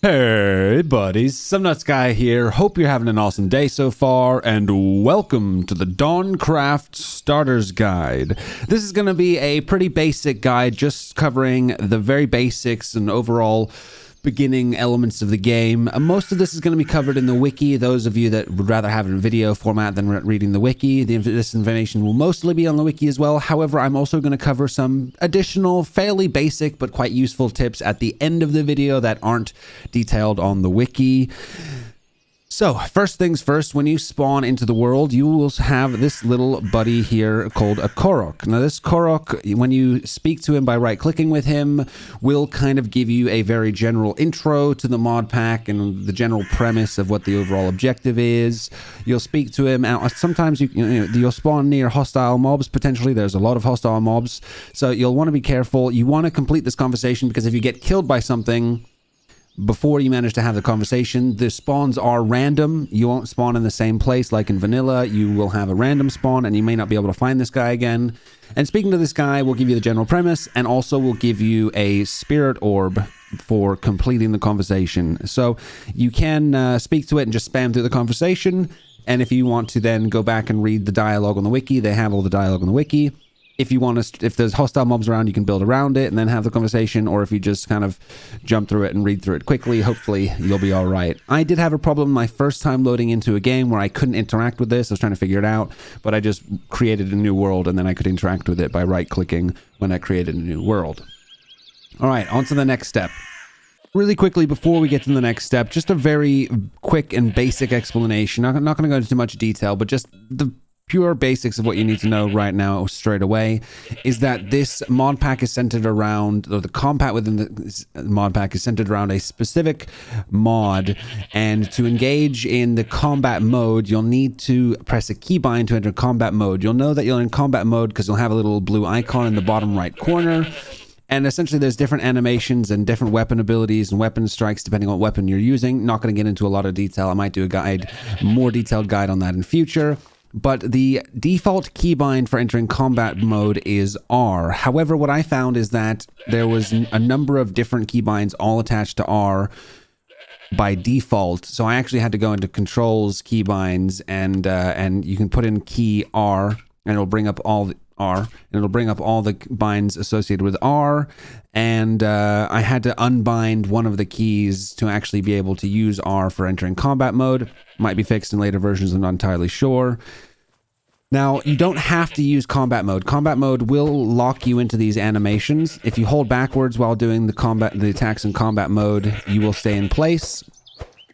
Hey buddies, SomeNutzGuy here. Hope you're having an awesome day so far, and welcome to the DawnCraft Starter's Guide. This is going to be a pretty basic guide, just covering the very basics and overall beginning elements of the game. Most of this is going to be covered in the wiki. Those of you that would rather have it in video format than reading the wiki, this information will mostly be on the wiki as well. However, I'm also going to cover some additional fairly basic but quite useful tips at the end of the video that aren't detailed on the wiki. So, first things first, when you spawn into the world, you will have this little buddy here called a Korok. Now, this Korok, when you speak to him by right-clicking with him, will kind of give you a very general intro to the mod pack and the general premise of what the overall objective is. You'll speak to him, and sometimes you'll spawn near hostile mobs, potentially. There's a lot of hostile mobs, so you'll want to be careful. You want to complete this conversation, because if you get killed by something before you manage to have the conversation, the spawns are random. You won't spawn in the same place like in vanilla. You will have a random spawn, and you may not be able to find this guy again. And speaking to this guy will give you the general premise, and also will give you a spirit orb for completing the conversation. So you can speak to it and just spam through the conversation. And if you want to then go back and read the dialogue on the wiki, they have all the dialogue on the wiki. If you want to, if there's hostile mobs around, you can build around it and then have the conversation. Or if you just kind of jump through it and read through it quickly, hopefully you'll be all right. I did have a problem my first time loading into a game where I couldn't interact with this. I was trying to figure it out, but I just created a new world and then I could interact with it by right-clicking when I created a new world. All right, on to the next step. Really quickly, before we get to the next step, just a very quick and basic explanation. I'm not going to go into too much detail, but just the pure basics of what you need to know right now straight away is that this mod pack is centered around, or the combat within the mod pack is centered around a specific mod, and to engage in the combat mode, you'll need to press a keybind to enter combat mode. You'll know that you're in combat mode because you'll have a little blue icon in the bottom right corner. And essentially there's different animations and different weapon abilities and weapon strikes depending on what weapon you're using. Not going to get into a lot of detail. I might do a guide, more detailed guide on that in future. But the default keybind for entering combat mode is R. However, what I found is that there was a number of different keybinds all attached to R by default. So I actually had to go into controls, keybinds, and you can put in key R, and it'll bring up all the R, and it'll bring up all the binds associated with R. And I had to unbind one of the keys to actually be able to use R for entering combat mode. Might be fixed in later versions, I'm not entirely sure. Now, you don't have to use combat mode. Combat mode will lock you into these animations. If you hold backwards while doing the attacks in combat mode, you will stay in place.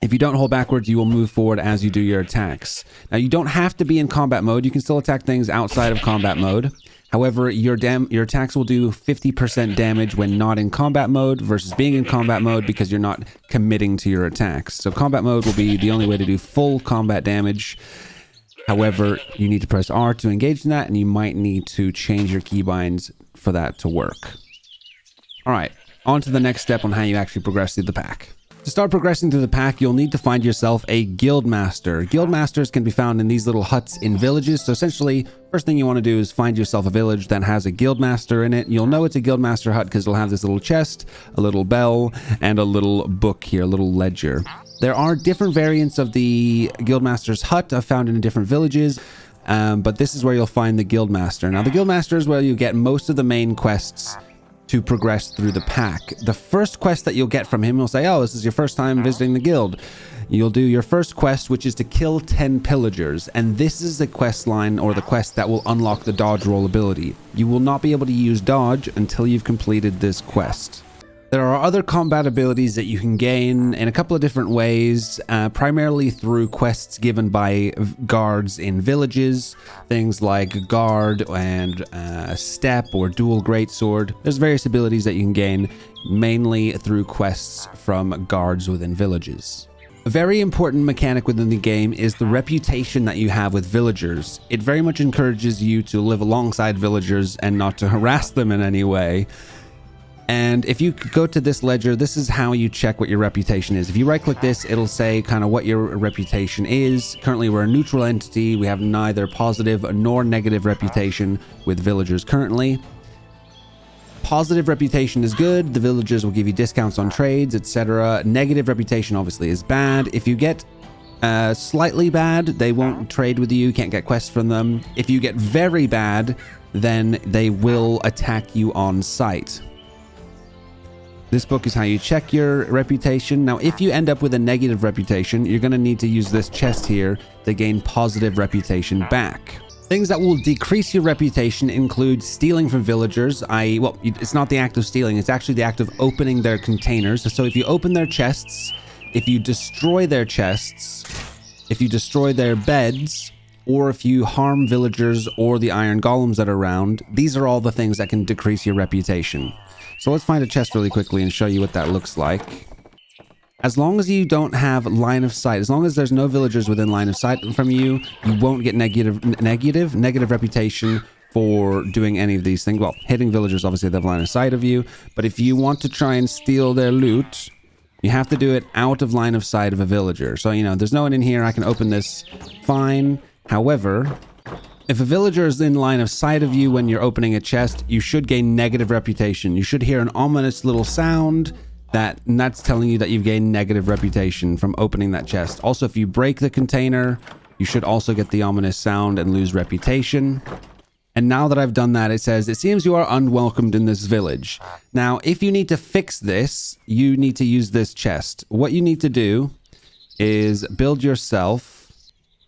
If you don't hold backwards, you will move forward as you do your attacks. Now, you don't have to be in combat mode. You can still attack things outside of combat mode. However, your attacks will do 50% damage when not in combat mode versus being in combat mode, because you're not committing to your attacks. So combat mode will be the only way to do full combat damage. However, you need to press R to engage in that, and you might need to change your keybinds for that to work. All right, on to the next step on how you actually progress through the pack. To start progressing through the pack, you'll need to find yourself a guild master. Guild masters can be found in these little huts in villages. So essentially, first thing you want to do is find yourself a village that has a guild master in it. You'll know it's a guild master hut because it'll have this little chest, a little bell, and a little book here, a little ledger. There are different variants of the Guildmaster's hut found in different villages, but this is where you'll find the Guildmaster. Now, the Guildmaster is where you get most of the main quests to progress through the pack. The first quest that you'll get from him will say, oh, this is your first time visiting the guild. You'll do your first quest, which is to kill 10 pillagers, and this is the quest line, or the quest that will unlock the dodge roll ability. You will not be able to use dodge until you've completed this quest. There are other combat abilities that you can gain in a couple of different ways, primarily through quests given by guards in villages, things like guard and step or dual greatsword. There's various abilities that you can gain mainly through quests from guards within villages. A very important mechanic within the game is the reputation that you have with villagers. It very much encourages you to live alongside villagers and not to harass them in any way. And if you go to this ledger, this is how you check what your reputation is. If you right click this, it'll say kind of what your reputation is. Currently, we're a neutral entity. We have neither positive nor negative reputation with villagers currently. Positive reputation is good. The villagers will give you discounts on trades, etc. Negative reputation obviously is bad. If you get slightly bad, they won't trade with you, can't get quests from them. If you get very bad, then they will attack you on sight. This book is how you check your reputation. Now, if you end up with a negative reputation, you're going to need to use this chest here to gain positive reputation back. Things that will decrease your reputation include stealing from villagers. Well, it's not the act of stealing, it's actually the act of opening their containers. So if you open their chests, if you destroy their chests, if you destroy their beds, or if you harm villagers or the iron golems that are around, these are all the things that can decrease your reputation. So let's find a chest really quickly and show you what that looks like. As long as you don't have line of sight, as long as there's no villagers within line of sight from you, you won't get negative reputation for doing any of these things. Well, hitting villagers, obviously they have line of sight of you, but if you want to try and steal their loot, you have to do it out of line of sight of a villager. So, you know, there's no one in here. I can open this fine. However, if a villager is in line of sight of you when you're opening a chest, you should gain negative reputation. You should hear an ominous little sound that's telling you that you've gained negative reputation from opening that chest. Also, if you break the container, you should also get the ominous sound and lose reputation. And now that I've done that, it says, it seems you are unwelcomed in this village. Now, if you need to fix this, you need to use this chest. What you need to do is build yourself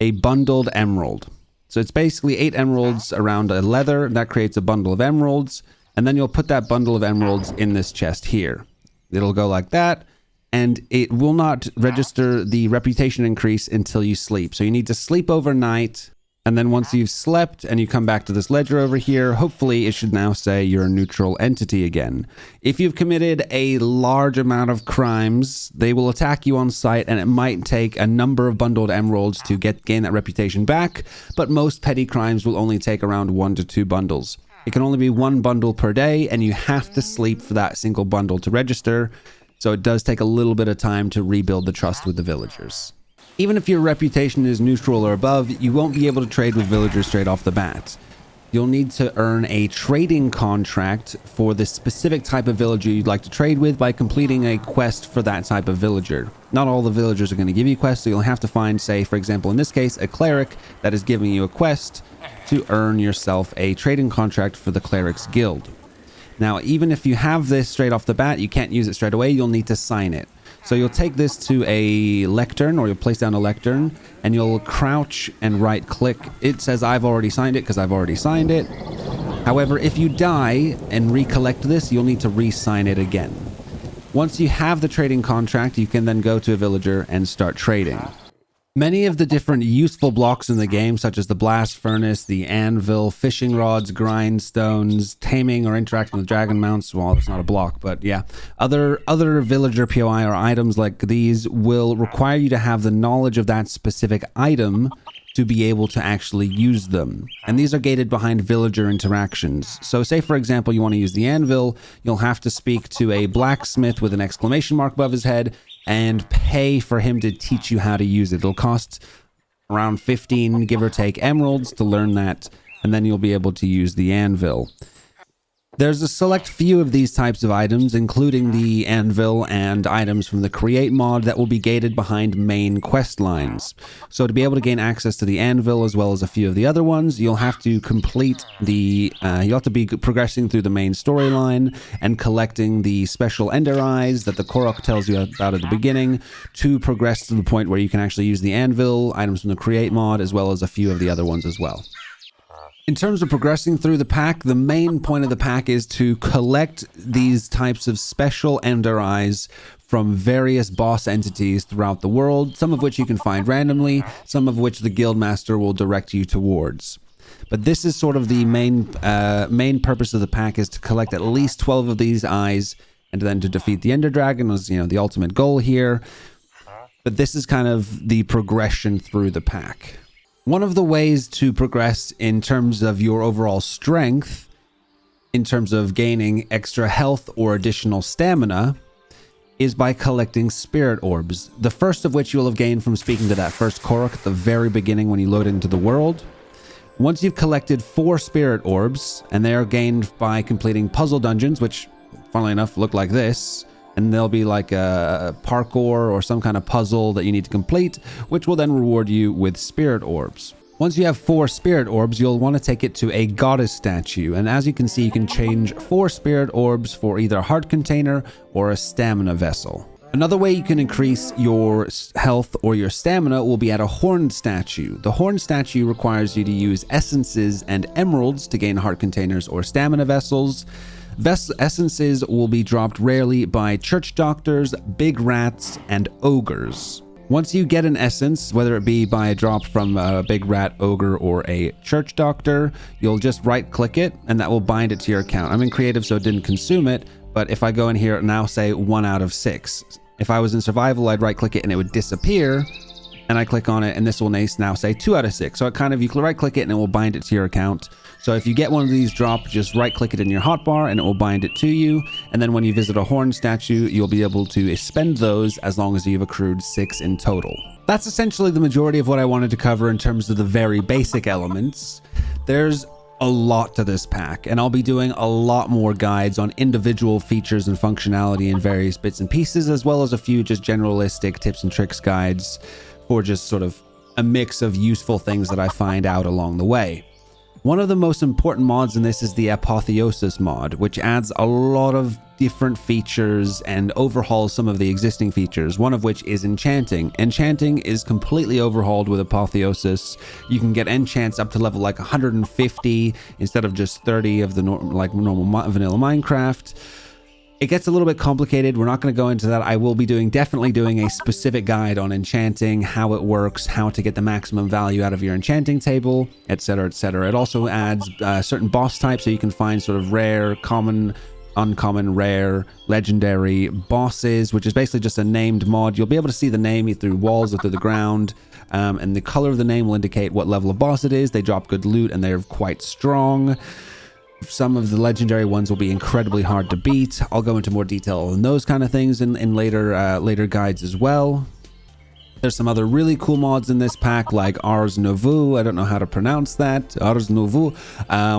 a bundled emerald. So it's basically 8 emeralds around a leather. That creates a bundle of emeralds. And then you'll put that bundle of emeralds in this chest here. It'll go like that. And it will not register the reputation increase until you sleep. So you need to sleep overnight. And then once you've slept and you come back to this ledger over here, hopefully it should now say you're a neutral entity again. If you've committed a large amount of crimes, they will attack you on sight, and it might take a number of bundled emeralds to gain that reputation back, but most petty crimes will only take around 1 to 2 bundles. It can only be 1 bundle per day, and you have to sleep for that single bundle to register, so it does take a little bit of time to rebuild the trust with the villagers. Even if your reputation is neutral or above, you won't be able to trade with villagers straight off the bat. You'll need to earn a trading contract for the specific type of villager you'd like to trade with by completing a quest for that type of villager. Not all the villagers are going to give you quests, so you'll have to find, say, for example, in this case, a cleric that is giving you a quest to earn yourself a trading contract for the cleric's guild. Now, even if you have this straight off the bat, you can't use it straight away, you'll need to sign it. So you'll take this to a lectern, or you'll place down a lectern, and you'll crouch and right click. It says I've already signed it because I've already signed it. However, if you die and recollect this, you'll need to re-sign it again. Once you have the trading contract, you can then go to a villager and start trading. Many of the different useful blocks in the game, such as the blast furnace, the anvil, fishing rods, grindstones, taming or interacting with dragon mounts, well, it's not a block, but yeah, other villager POI or items like these will require you to have the knowledge of that specific item to be able to actually use them. And these are gated behind villager interactions. So say, for example, you want to use the anvil, you'll have to speak to a blacksmith with an exclamation mark above his head and pay for him to teach you how to use it. It'll cost around 15, give or take, emeralds to learn that, and then you'll be able to use the anvil. There's a select few of these types of items, including the anvil and items from the create mod, that will be gated behind main quest lines. So to be able to gain access to the anvil as well as a few of the other ones, you'll have to complete you'll have to be progressing through the main storyline and collecting the special ender eyes that the Korok tells you about at the beginning to progress to the point where you can actually use the anvil, items from the create mod, as well as a few of the other ones as well. In terms of progressing through the pack, the main point of the pack is to collect these types of special ender eyes from various boss entities throughout the world, some of which you can find randomly, some of which the guildmaster will direct you towards. But this is sort of the main purpose of the pack, is to collect at least 12 of these eyes, and then to defeat the Ender Dragon was, the ultimate goal here. But this is kind of the progression through the pack. One of the ways to progress in terms of your overall strength, in terms of gaining extra health or additional stamina, is by collecting spirit orbs. The first of which you'll have gained from speaking to that first Korok at the very beginning when you load into the world. Once you've collected 4 spirit orbs, and they are gained by completing puzzle dungeons, which funnily enough look like this, and there'll be like a parkour or some kind of puzzle that you need to complete, which will then reward you with spirit orbs. Once you have 4 spirit orbs, you'll want to take it to a goddess statue, and as you can see, you can change 4 spirit orbs for either a heart container or a stamina vessel. Another way you can increase your health or your stamina will be at a horned statue. The horned statue requires you to use essences and emeralds to gain heart containers or stamina vessels. Essences will be dropped rarely by church doctors, big rats, and ogres. Once you get an essence, whether it be by a drop from a big rat, ogre, or a church doctor, you'll just right click it and that will bind it to your account. I'm in creative, so it didn't consume it, but if I go in here and now say 1 out of 6, if I was in survival, I'd right click it and it would disappear, and I click on it and this will now say 2 out of 6. So it kind of, you can right click it and it will bind it to your account. So if you get one of these drop, just right click it in your hotbar and it will bind it to you. And then when you visit a horn statue, you'll be able to spend those as long as you've accrued 6 in total. That's essentially the majority of what I wanted to cover in terms of the very basic elements. There's a lot to this pack, and I'll be doing a lot more guides on individual features and functionality in various bits and pieces, as well as a few just generalistic tips and tricks guides for just sort of a mix of useful things that I find out along the way. One of the most important mods in this is the Apotheosis mod, which adds a lot of different features and overhauls some of the existing features, one of which is enchanting. Enchanting is completely overhauled with Apotheosis. You can get enchants up to level like 150 instead of just 30 of the normal vanilla Minecraft. It gets a little bit complicated. We're not going to go into that. I will be definitely doing a specific guide on enchanting, how it works, how to get the maximum value out of your enchanting table, etc., etc. It also adds certain boss types, so you can find sort of rare, common, uncommon, rare, legendary bosses, which is basically just a named mod. You'll be able to see the name through walls or through the ground, and the color of the name will indicate what level of boss it is. They drop good loot and they're quite strong. Some of the legendary ones will be incredibly hard to beat. I'll go into more detail on those kind of things in later guides as well. There's some other really cool mods in this pack, like Ars Nouveau. I don't know how to pronounce that. Ars Nouveau,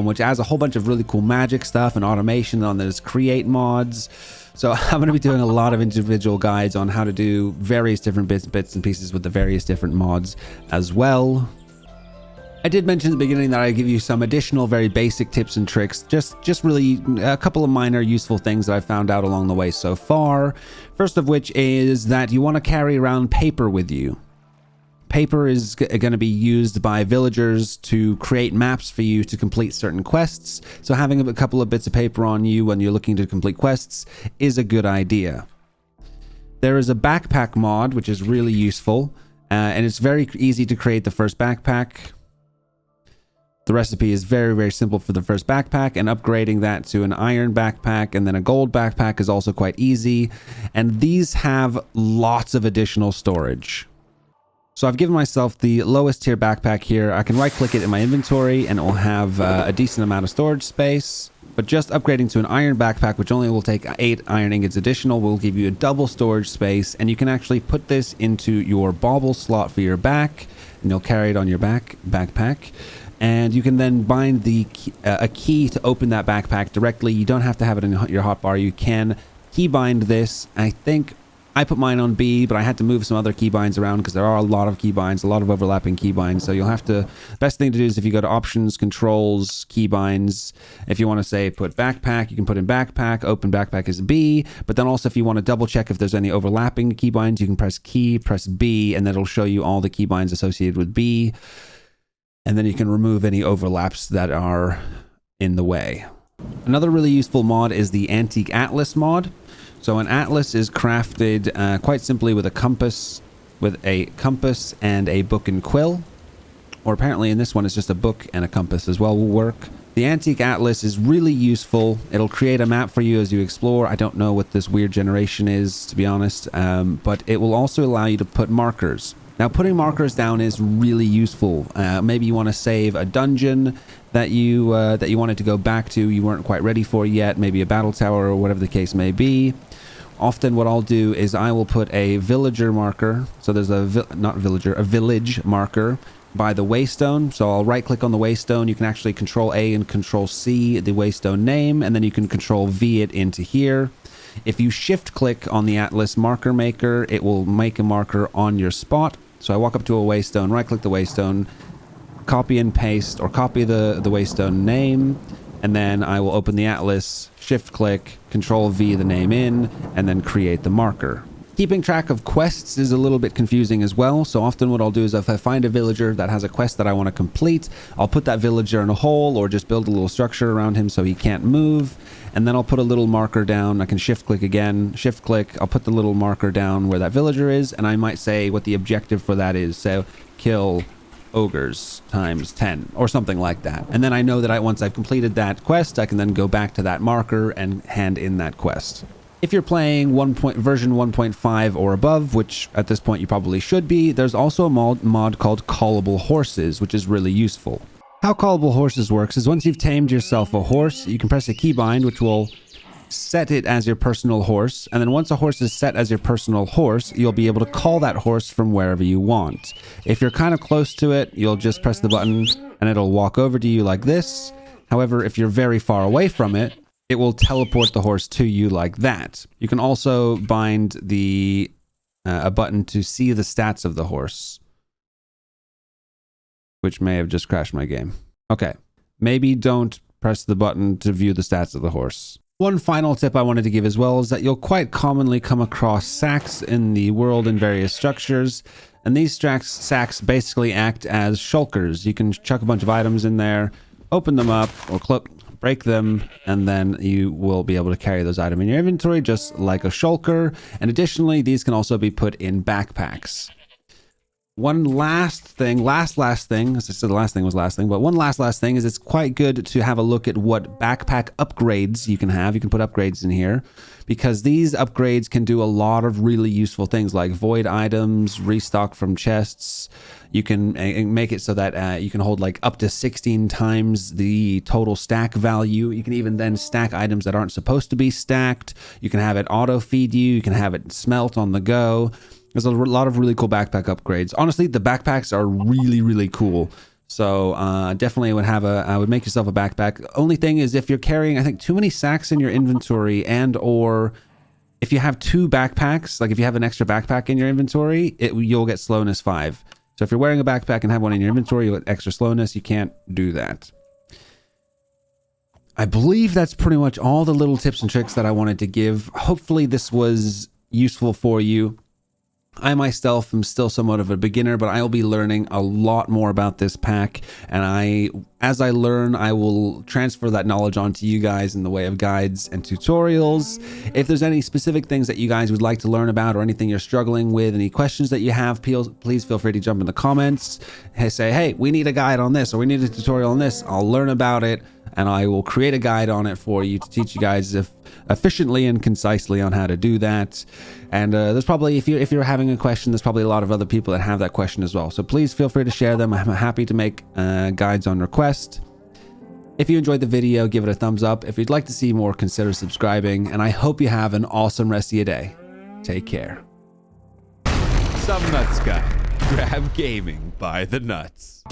which adds a whole bunch of really cool magic stuff and automation. On there's create mods. So I'm going to be doing a lot of individual guides on how to do various different bits and pieces with the various different mods as well. I did mention at the beginning that I give you some additional very basic tips and tricks, just really a couple of minor useful things that I found out along the way so far. First of which is that you want to carry around paper with you. Paper is going to be used by villagers to create maps for you to complete certain quests, so having a couple of bits of paper on you when you're looking to complete quests is a good idea. There is a backpack mod, which is really useful, and it's very easy to create the first backpack. The recipe is very, very simple for the first backpack, and upgrading that to an iron backpack and then a gold backpack is also quite easy. And these have lots of additional storage. So I've given myself the lowest tier backpack here. I can right click it in my inventory and it will have a decent amount of storage space. But just upgrading to an iron backpack, which only will take 8 iron ingots additional, will give you a double storage space. And you can actually put this into your bauble slot for your back, and you'll carry it on your backpack. And you can then bind a key to open that backpack directly. You don't have to have it in your hotbar. You can key bind this. I think I put mine on B, but I had to move some other key binds around because there are a lot of key binds, a lot of overlapping key binds. So you'll have to, best thing to do is if you go to options, controls, key binds, if you want to say put backpack, you can put in backpack, open backpack is B. But then also if you want to double check if there's any overlapping key binds, you can press B, and that'll show you all the key binds associated with B. And then you can remove any overlaps that are in the way. Another really useful mod is the Antique Atlas mod. So an atlas is crafted quite simply with a compass and a book and quill. Or apparently in this one it's just a book and a compass as well will work. The Antique Atlas is really useful. It'll create a map for you as you explore. I don't know what this weird generation is, to be honest, but it will also allow you to put markers. Now, putting markers down is really useful. Maybe you want to save a dungeon that you wanted to go back to, you weren't quite ready for yet, maybe a battle tower or whatever the case may be. Often what I'll do is I will put a villager marker. So there's a village marker by the waystone. So I'll right click on the waystone. You can actually Control A and Control C the waystone name, and then you can Control V it into here. If you shift click on the Atlas marker maker, it will make a marker on your spot. So I walk up to a waystone, right click the waystone, copy and paste, or copy the waystone name, and then I will open the Atlas, shift click, Control V the name in, and then create the marker. Keeping track of quests is a little bit confusing as well. So often what I'll do is if I find a villager that has a quest that I want to complete, I'll put that villager in a hole or just build a little structure around him so he can't move. And then I'll put a little marker down. I can shift click again, shift click. I'll put the little marker down where that villager is. And I might say what the objective for that is. So kill ogres times 10 or something like that. And then I know that once I've completed that quest, I can then go back to that marker and hand in that quest. If you're playing version 1.5 or above, which at this point you probably should be, there's also a mod called Callable Horses, which is really useful. How Callable Horses works is once you've tamed yourself a horse, you can press a keybind, which will set it as your personal horse. And then once a horse is set as your personal horse, you'll be able to call that horse from wherever you want. If you're kind of close to it, you'll just press the button and it'll walk over to you like this. However, if you're very far away from it, it will teleport the horse to you like that. You can also bind a button to see the stats of the horse, which may have just crashed my game. Okay, maybe don't press the button to view the stats of the horse. One final tip I wanted to give as well is that you'll quite commonly come across sacks in the world in various structures, and these sacks basically act as shulkers. You can chuck a bunch of items in there, open them up, or break them, and then you will be able to carry those items in your inventory just like a shulker. And additionally, these can also be put in backpacks. One last thing, as I said, the last thing was last thing, but one last thing is it's quite good to have a look at what backpack upgrades you can have. You can put upgrades in here because these upgrades can do a lot of really useful things like void items, restock from chests. You can make it so that you can hold like up to 16 times the total stack value. You can even then stack items that aren't supposed to be stacked. You can have it auto feed you. You can have it smelt on the go. There's a lot of really cool backpack upgrades. Honestly, the backpacks are really, really cool. So definitely I would make yourself a backpack. Only thing is if you're carrying, I think, too many sacks in your inventory, and or if you have two backpacks, like if you have an extra backpack in your inventory, you'll get slowness 5. So if you're wearing a backpack and have one in your inventory, you'll get extra slowness. You can't do that. I believe that's pretty much all the little tips and tricks that I wanted to give. Hopefully this was useful for you. I myself am still somewhat of a beginner, but I'll be learning a lot more about this pack, and as I learn, I will transfer that knowledge onto you guys in the way of guides and tutorials. If there's any specific things that you guys would like to learn about, or anything you're struggling with, any questions that you have, please feel free to jump in the comments. Say, hey, we need a guide on this, or we need a tutorial on this. I'll learn about it, and I will create a guide on it for you to teach you guys efficiently and concisely on how to do that. And there's probably, if you're having a question, there's probably a lot of other people that have that question as well. So please feel free to share them. I'm happy to make guides on request. If you enjoyed the video, give it a thumbs up. If you'd like to see more, consider subscribing. And I hope you have an awesome rest of your day. Take care. SomeNutzGuy. Grab gaming by the nuts.